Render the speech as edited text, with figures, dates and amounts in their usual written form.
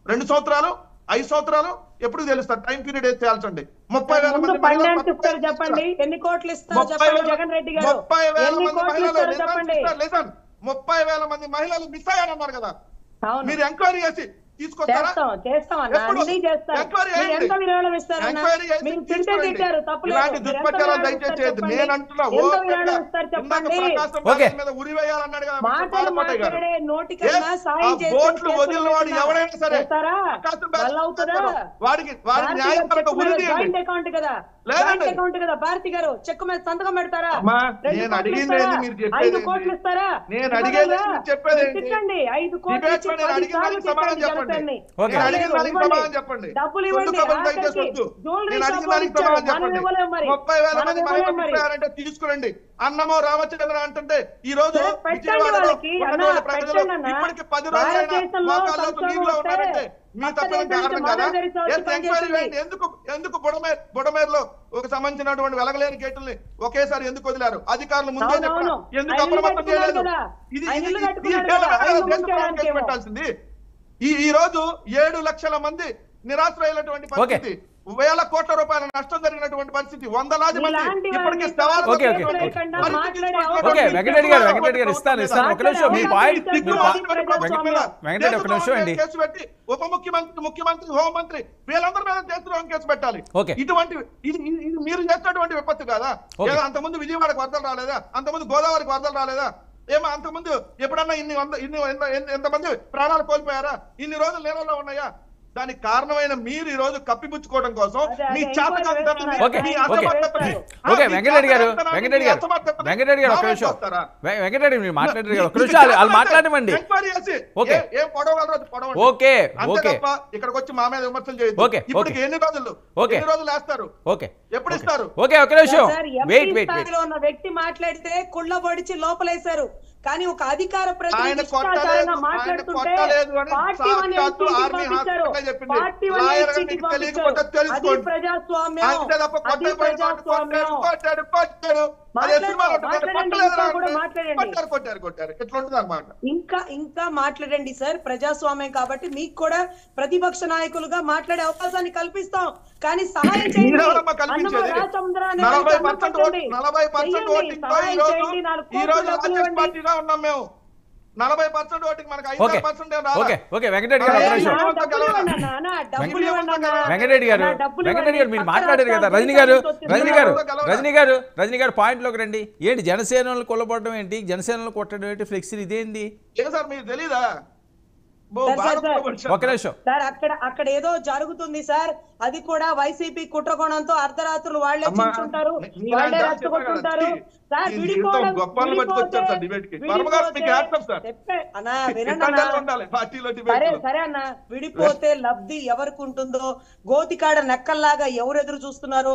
2 సంవత్సరాలు 5 సంవత్సరాలు ఎప్పుడు తెలుస్తారు? టైం పీరియడ్ ఏది తేల్చండి. 30,000 మంది చెప్పండి, ఎన్ని కోట్లు ఇస్తారు చెప్పండి జగన్ రెడ్డి గారు. 30,000 మంది మహిళలు మిస్ అయ్యారన్నారు కదా, మీరు ఎంక్వైరీ చేసి తీసుకొస్తారా? ఇలాంటి దుష్ప్రచారాలు దయచేసి చేయొద్దు. నేను అంటున్నా ఉరివేయాలన్నాడు కదా, ఓట్లు వదిలిన వాడు ఎవరైనా సరే వాడికి న్యాయపరంగా ఉరి తీయండి. భారతి గారు చెక్ మీద సంతకం పెడతారా? నేను అడిగింది మీరు చెప్పేది, నేను అడిగేది చెప్పేది సమాధానం చెప్పండి. నేను అడిగిన దానికి సమాధానం చెప్పండి. నేను అడిగిన దానికి సమాధానం చెప్పండి. 30,000 మంది మహిళలు తీసుకురండి. అన్నమో రామచంద్ర అంటుంటే ఈ రోజు విజయవాడలో ప్రజలు ఇప్పటికి 10 రోజులైనా మోకాళ్ళకు నీళ్ళలో ఉన్నారంటే మీ తప్పని కారణం కదా. ఎందుకు బుడమేరులో ఒక సంబంధించినటువంటి వెలగలేని గేటుల్ని ఒకేసారి ఎందుకు వదిలారు? అధికారులు ముందే చెప్పారు, ఎందుకు అప్రమత్తం చేయలేదు? ఇది పెట్టాల్సింది. ఈ రోజు 7 లక్షల మంది నిరాశ్రయులైనటువంటి పరిస్థితి, వేల కోట్ల రూపాయల నష్టం జరిగినటువంటి పరిస్థితి, వందలాది మంది ఇప్పటికీ కేసు పెట్టి ఉప ముఖ్యమంత్రి, ముఖ్యమంత్రి, హోంమంత్రి వీళ్ళందరి మీద దేశద్రోహం కేసు పెట్టాలి. ఇటువంటి ఇది మీరు చేసినటువంటి విపత్తు కాదా? అంతకుముందు విజయవాడకు వరదలు రాలేదా? అంతకుముందు గోదావరికి వరదలు రాలేదా? ఏమో అంతకుముందు ఎప్పుడన్నా ఎంతమంది ప్రాణాలు కోల్పోయారా? ఇన్ని రోజులు నీళ్ళలో ఉన్నాయా? దానికి కారణమైన మీరు ఈ రోజు కప్పిపుచ్చుకోవడం కోసం మీ వెంకటరెడ్డి గారు మాట్లాడమండి. ఇక్కడికి వచ్చి మా మీద విమర్శలు చేయొద్దు. ఇప్పటికి ఎన్ని రోజులు వేస్తారు? ఎప్పుడు ఇస్తారు? వ్యక్తి మాట్లాడితే కుళ్ళ పొడిచి లోపలేశారు. కానీ ఒక అధికార ప్రతినిధి మాట్లాడుతుంటే ఇంకా మాట్లాడండి సార్, ప్రజాస్వామ్యం కాబట్టి మీకు కూడా ప్రతిపక్ష నాయకులుగా మాట్లాడే అవకాశాన్ని కల్పిస్తాం. కానీ సహాయం చేయండి. 40% ఓటింగ్ మనకు 5% వెంకటరెడ్డి గారు మీరు మాట్లాడారు కదా. రజనీ గారు పాయింట్ లోకి రండి. ఏంటి జనసేనలు కొల్లబడడం ఏంటి, జనసేనలు కొట్టడం ఏంటి, ఫ్లెక్సీలు ఇదేంటి సార్ మీకు తెలీదా? అక్కడ ఏదో జరుగుతుంది సార్, అది కూడా వైసీపీ కుట్రకోణంతో అర్ధరాత్రులు వాళ్లే చించుంటారు, వాళ్లే రెచ్చగొట్టుంటారు. సరే అన్న, విడిపోతే లబ్ధి ఎవరికి ఉంటుందో, గోతికాడ నెక్కల్లాగా ఎవరు ఎదురు చూస్తున్నారో